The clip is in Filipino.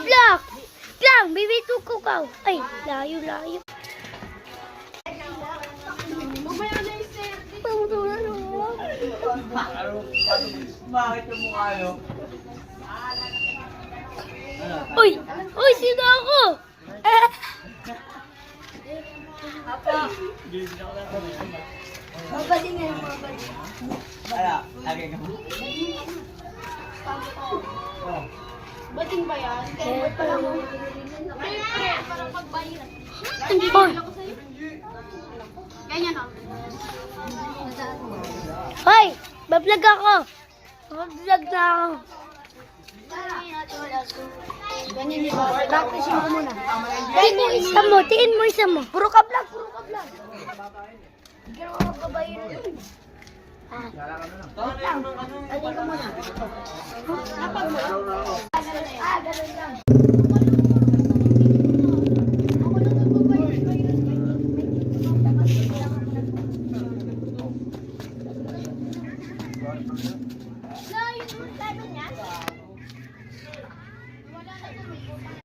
Black! Black, bibito ko ka. Ay, layo. Bakit yung mukha nyo? Uy, sino ako? Ala, lagay ka mo. Bating ba yan? Kaya pa lang. Pre, parang pagbayan. Hoy, Ganyan o. hoy, bablog ako. Bablog na ako. Ganyan di ba? Practice mo muna. Tingin mo isa mo. Puro ka vlog. Hindi ka naman magbabayan na yun. Aling ka muna. Napag mo. Ganun lang.